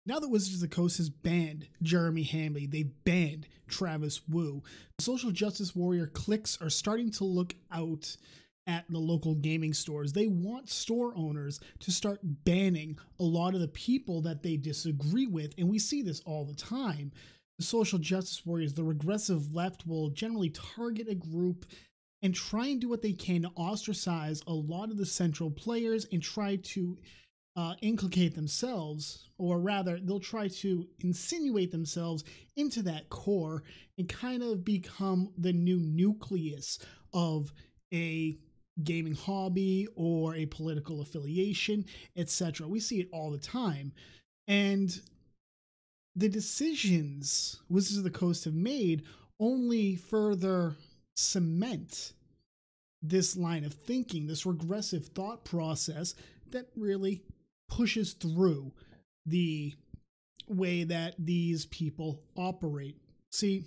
Now that Wizards of the Coast has banned Jeremy Hamley, they banned Travis Wu, social justice warrior cliques are starting to look out at the local gaming stores. They want store owners to start banning a lot of the people that they disagree with, and we see this all the time. The social justice warriors, the regressive left, will generally target a group and try and do what they can to ostracize a lot of the central players and try to inculcate themselves, or rather, they'll try to insinuate themselves into that core and kind of become the new nucleus of a gaming hobby or a political affiliation, etc. We see it all the time. And the decisions Wizards of the Coast have made only further cement this line of thinking, this regressive thought process that really pushes through the way that these people operate. See,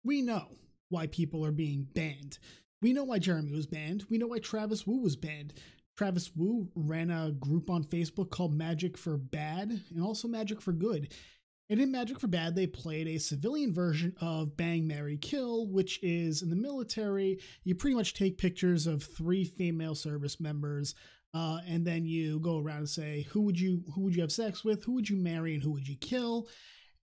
we know why people are being banned. We know why Jeremy was banned. We know why Travis Wu was banned. Travis Wu ran a group on Facebook called Magic for Bad and also Magic for Good. And in Magic for Bad, they played a civilian version of Bang, Marry, Kill, which is in the military. You pretty much take pictures of 3 female service members, and then you go around and say, who would you have sex with, who would you marry, and who would you kill?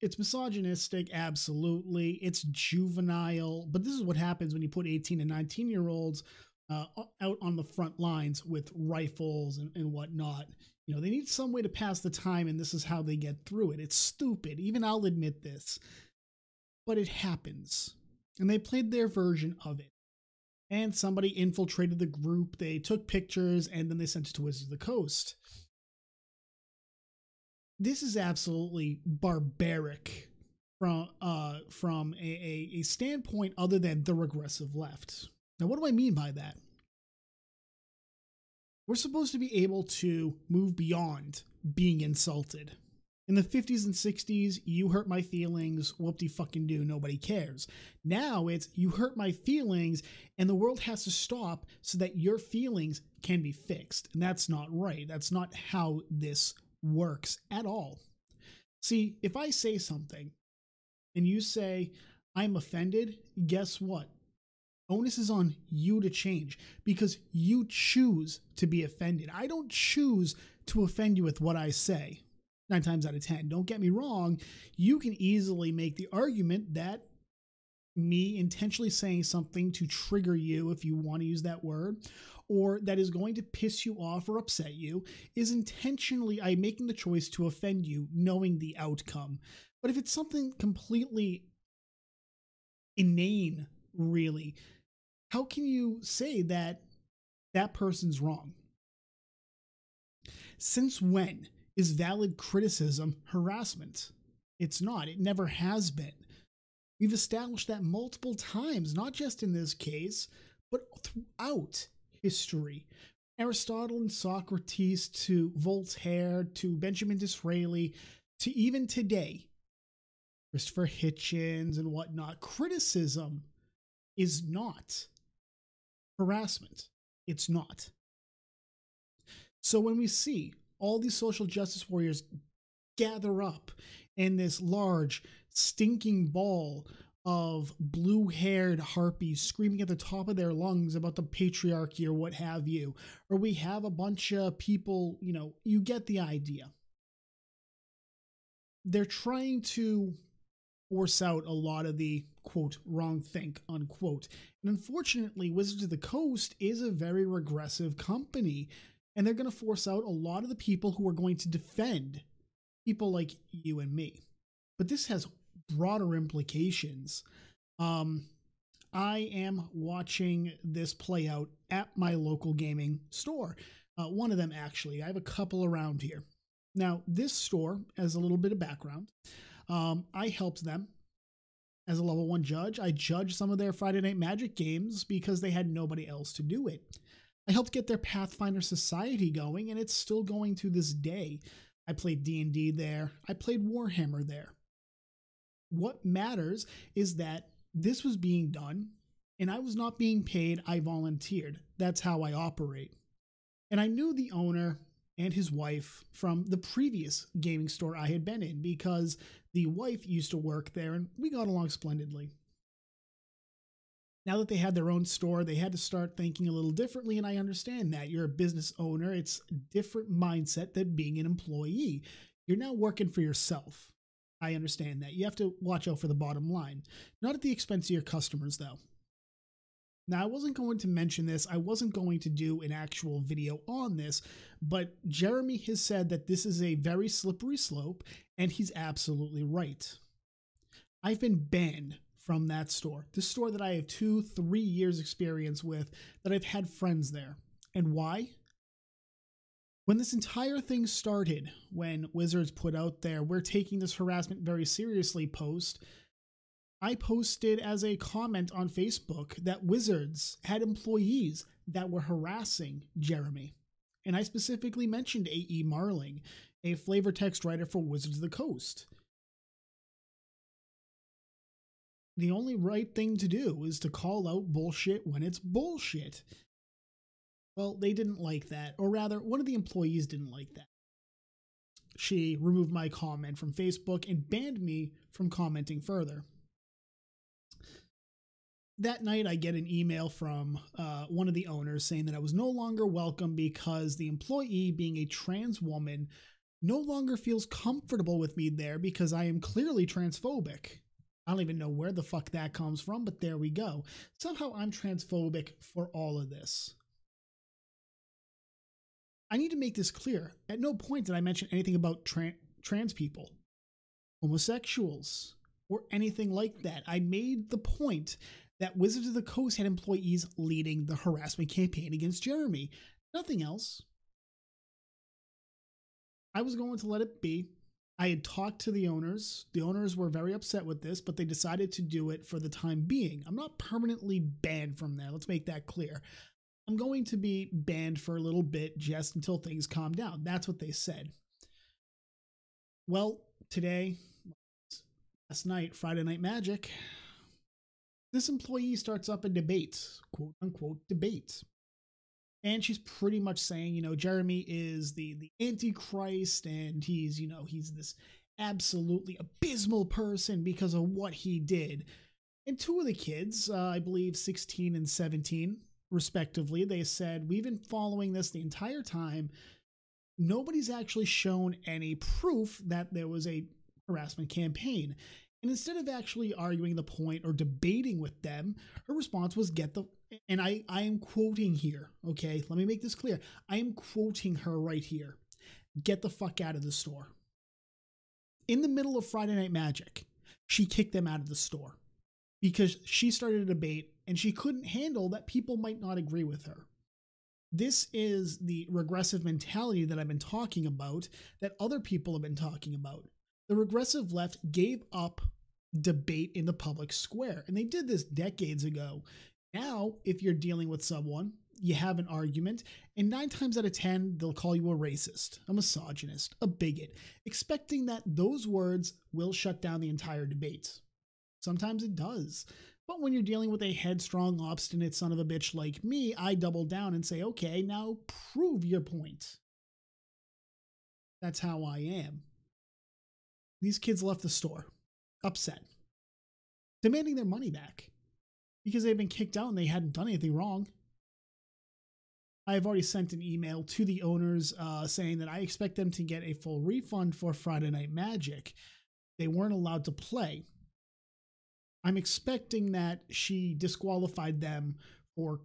It's misogynistic, absolutely. It's juvenile, but this is what happens when you put 18 and 19-year-olds out on the front lines with rifles and whatnot. You know, they need some way to pass the time, and this is how they get through it. It's stupid. Even I'll admit this. But it happens. And they played their version of it. And somebody infiltrated the group. They took pictures, and then they sent it to Wizards of the Coast. This is absolutely barbaric from a standpoint other than the regressive left. Now, what do I mean by that? We're supposed to be able to move beyond being insulted. In the 50s and 60s, you hurt my feelings, whoop-de-fucking-do, nobody cares. Now it's, you hurt my feelings, and the world has to stop so that your feelings can be fixed. And that's not right. That's not how this works at all. See, if I say something, and you say, I'm offended, guess what? Onus is on you to change, because you choose to be offended. I don't choose to offend you with what I say. 9 times out of 10. Don't get me wrong. You can easily make the argument that me intentionally saying something to trigger you, if you want to use that word, or that is going to piss you off or upset you, is intentionally I'm making the choice to offend you, knowing the outcome. But if it's something completely inane, really, how can you say that that person's wrong? Since when is valid criticism harassment? It's not. It never has been. We've established that multiple times, not just in this case, but throughout history. Aristotle and Socrates to Voltaire to Benjamin Disraeli to even today, Christopher Hitchens and whatnot. Criticism is not harassment. It's not. So when we see all these social justice warriors gather up in this large, stinking ball of blue-haired harpies screaming at the top of their lungs about the patriarchy or what have you, or we have a bunch of people, you know, you get the idea. They're trying to force out a lot of the, quote, wrong think, unquote. And unfortunately, Wizards of the Coast is a very regressive company. And they're going to force out a lot of the people who are going to defend people like you and me. But this has broader implications. I am watching this play out at my local gaming store. One of them, actually. I have a couple around here. Now, this store, as a little bit of background, I helped them as a level 1 judge. I judged some of their Friday Night Magic games because they had nobody else to do it. I helped get their Pathfinder Society going, and it's still going to this day. I played D&D there. I played Warhammer there. What matters is that this was being done, and I was not being paid. I volunteered. That's how I operate. And I knew the owner, and his wife from the previous gaming store I had been in, because the wife used to work there and we got along splendidly. Now that they had their own store, they had to start thinking a little differently, and I understand that. You're a business owner. It's a different mindset than being an employee. You're now working for yourself. I understand that. You have to watch out for the bottom line. Not at the expense of your customers, though. Now, I wasn't going to mention this. I wasn't going to do an actual video on this, but Jeremy has said that this is a very slippery slope, and he's absolutely right. I've been banned from that store. This store that I have 2-3 years experience with, that I've had friends there. And why? When this entire thing started, when Wizards put out their "we're taking this harassment very seriously" post, I posted as a comment on Facebook that Wizards had employees that were harassing Jeremy. And I specifically mentioned A.E. Marling, a flavor text writer for Wizards of the Coast. The only right thing to do is to call out bullshit when it's bullshit. Well, they didn't like that, or rather, one of the employees didn't like that. She removed my comment from Facebook and banned me from commenting further. That night, I get an email from one of the owners saying that I was no longer welcome because the employee, being a trans woman, no longer feels comfortable with me there because I am clearly transphobic. I don't even know where the fuck that comes from, but there we go. Somehow I'm transphobic for all of this. I need to make this clear. At no point did I mention anything about trans people, homosexuals, or anything like that. I made the point that Wizards of the Coast had employees leading the harassment campaign against Jeremy. Nothing else. I was going to let it be. I had talked to the owners. The owners were very upset with this, but they decided to do it for the time being. I'm not permanently banned from there. Let's make that clear. I'm going to be banned for a little bit just until things calm down. That's what they said. Well, today, last night, Friday Night Magic, this employee starts up a debate, quote unquote debate. And she's pretty much saying, you know, Jeremy is the Antichrist, and he's, you know, he's this absolutely abysmal person because of what he did. And two of the kids, I believe 16 and 17, respectively, they said, we've been following this the entire time. Nobody's actually shown any proof that there was a harassment campaign. And instead of actually arguing the point or debating with them, her response was, and I am quoting here, okay? Let me make this clear. I am quoting her right here. Get the fuck out of the store. In the middle of Friday Night Magic, she kicked them out of the store because she started a debate and she couldn't handle that people might not agree with her. This is the regressive mentality that I've been talking about, that other people have been talking about. The regressive left gave up debate in the public square, and they did this decades ago. Now, if you're dealing with someone, you have an argument, and 9 times out of 10, they'll call you a racist, a misogynist, a bigot, expecting that those words will shut down the entire debate. Sometimes it does. But when you're dealing with a headstrong, obstinate son of a bitch like me, I double down and say, okay, now prove your point. That's how I am. These kids left the store, upset, demanding their money back because they've been kicked out and they hadn't done anything wrong. I have already sent an email to the owners saying that I expect them to get a full refund for Friday Night Magic. They weren't allowed to play. I'm expecting that she disqualified them for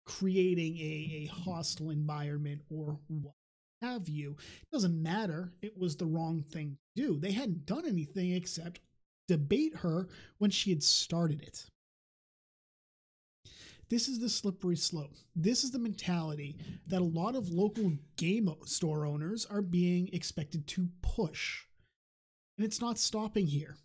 creating a hostile environment or what have you. It doesn't matter. It was the wrong thing to do. They hadn't done anything except debate her when she had started it. This is the slippery slope. This is the mentality that a lot of local game store owners are being expected to push. And it's not stopping here.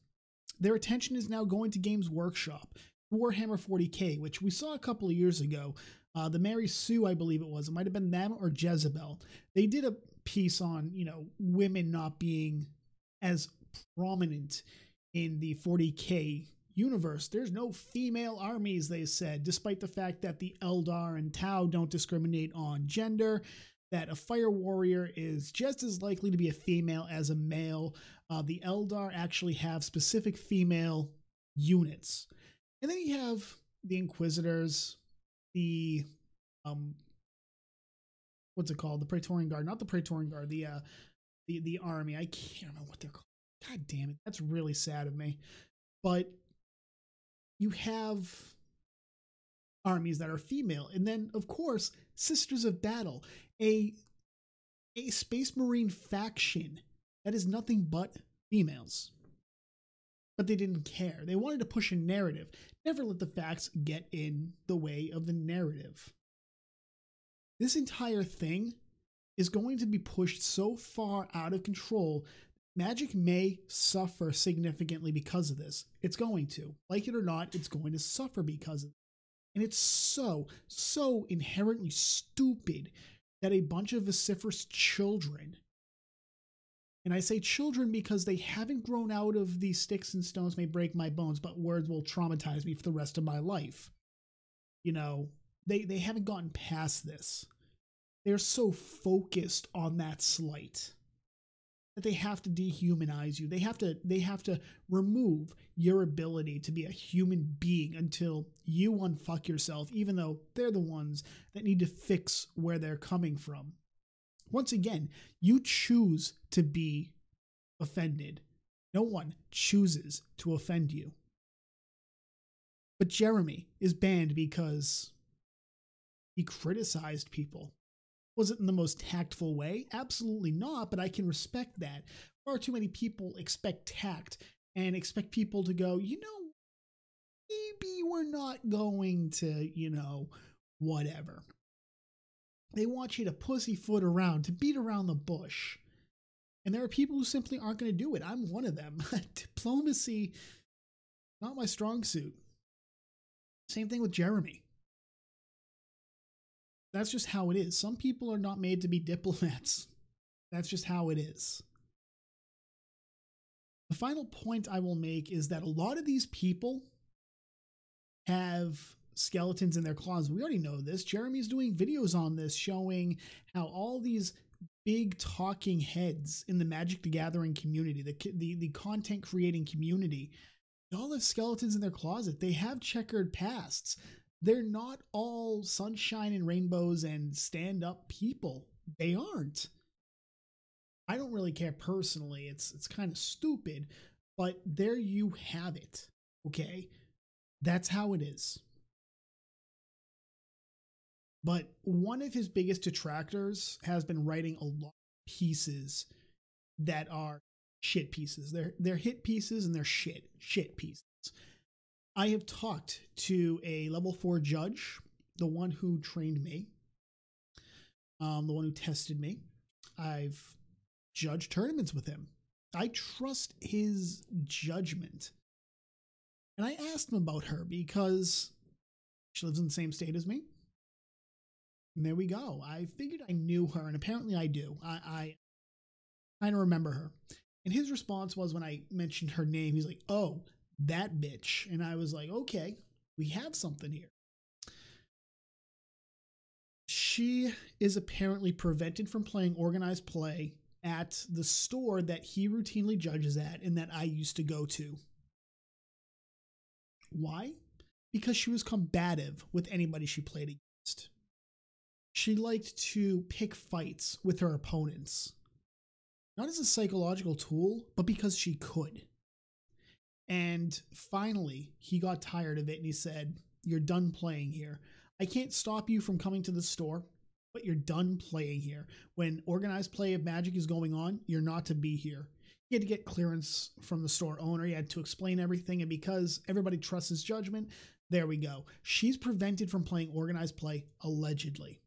Their attention is now going to Games Workshop, Warhammer 40K, which we saw a couple of years ago. The Mary Sue, I believe it was. It might have been them or Jezebel. They did a piece on, you know, women not being as prominent in the 40K universe. There's no female armies, they said, despite the fact that the Eldar and Tau don't discriminate on gender. that a fire warrior is just as likely to be a female as a male. The Eldar actually have specific female units. And then you have the Inquisitors, the what's it called? The Praetorian Guard, not the Praetorian Guard, the army. I can't remember what they're called. God damn it. That's really sad of me. But you have armies that are female. And then, of course, Sisters of Battle, a Space Marine faction that is nothing but females. But they didn't care. They wanted to push a narrative. Never let the facts get in the way of the narrative. This entire thing is going to be pushed so far out of control. Magic may suffer significantly because of this. It's going to. Like it or not, it's going to suffer because of it. And it's so inherently stupid that a bunch of vociferous children, and I say children because they haven't grown out of the sticks and stones may break my bones, but words will traumatize me for the rest of my life. You know, they haven't gotten past this. They're so focused on that slight that they have to dehumanize you. They have to remove your ability to be a human being until you unfuck yourself, even though they're the ones that need to fix where they're coming from. Once again, you choose to be offended. No one chooses to offend you. But Jeremy is banned because he criticized people. Was it in the most tactful way? Absolutely not, but I can respect that. Far too many people expect tact and expect people to go, you know, maybe we're not going to, you know, whatever. They want you to pussyfoot around, to beat around the bush. And there are people who simply aren't going to do it. I'm one of them. Diplomacy, not my strong suit. Same thing with Jeremy. That's just how it is. Some people are not made to be diplomats. That's just how it is. The final point I will make is that a lot of these people have skeletons in their closet. We already know this. Jeremy's doing videos on this showing how all these big talking heads in the Magic the Gathering community, the content creating community, they all have skeletons in their closet. They have checkered pasts. They're not all sunshine and rainbows and stand-up people. They aren't. I don't really care personally. It's kind of stupid, but there you have it. Okay? That's how it is. But one of his biggest detractors has been writing a lot of pieces that are shit pieces. They're hit pieces and they're shit pieces. I have talked to a level 4 judge, the one who trained me, the one who tested me. I've judged tournaments with him. I trust his judgment. And I asked him about her because she lives in the same state as me. And there we go. I figured I knew her, and apparently I do. I kind of remember her. And his response was when I mentioned her name, he's like, oh, that bitch. And I was like, okay, we have something here. She is apparently prevented from playing organized play at the store that he routinely judges at and that I used to go to. Why? Because she was combative with anybody she played against. She liked to pick fights with her opponents. Not as a psychological tool, but because she could. And finally, he got tired of it and he said, you're done playing here. I can't stop you from coming to the store, but you're done playing here. When organized play of Magic is going on, you're not to be here. He had to get clearance from the store owner. He had to explain everything. And because everybody trusts his judgment, there we go. She's prevented from playing organized play, allegedly.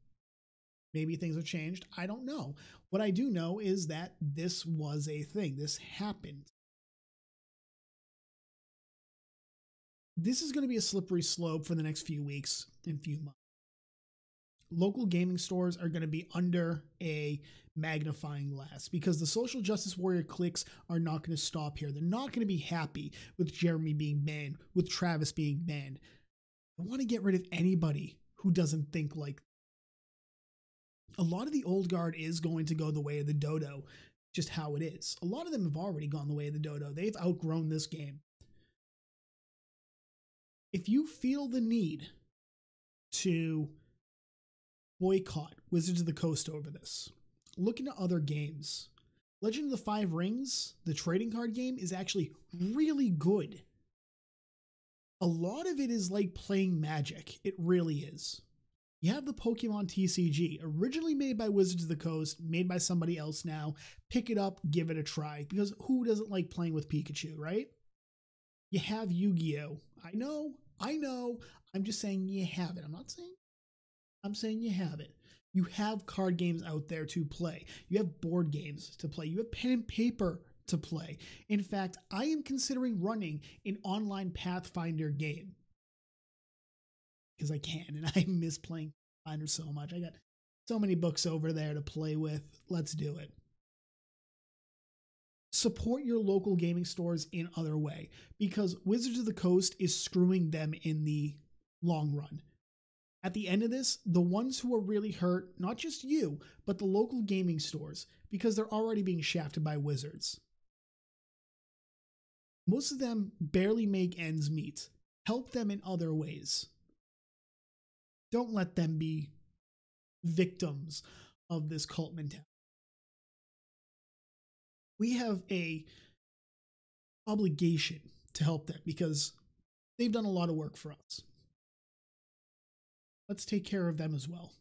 Maybe things have changed. I don't know. What I do know is that this was a thing. This happened. This is going to be a slippery slope for the next few weeks and few months. Local gaming stores are going to be under a magnifying glass because the social justice warrior cliques are not going to stop here. They're not going to be happy with Jeremy being banned, with Travis being banned. They want to get rid of anybody who doesn't think like. A lot of the old guard is going to go the way of the dodo, just how it is. A lot of them have already gone the way of the dodo. They've outgrown this game. If you feel the need to boycott Wizards of the Coast over this, look into other games. Legend of the Five Rings, the trading card game, is actually really good. A lot of it is like playing Magic. It really is. You have the Pokemon TCG, originally made by Wizards of the Coast, made by somebody else now. Pick it up, give it a try, because who doesn't like playing with Pikachu, right? You have Yu-Gi-Oh! I know. I'm just saying you have it. I'm saying you have it. You have card games out there to play. You have board games to play. You have pen and paper to play. In fact, I am considering running an online Pathfinder game. Because I can, and I miss playing Pathfinder so much. I got so many books over there to play with. Let's do it. Support your local gaming stores in other way, because Wizards of the Coast is screwing them in the long run. At the end of this, the ones who are really hurt, not just you, but the local gaming stores, because they're already being shafted by Wizards. Most of them barely make ends meet. Help them in other ways. Don't let them be victims of this cult mentality. We have a obligation to help them because they've done a lot of work for us. Let's take care of them as well.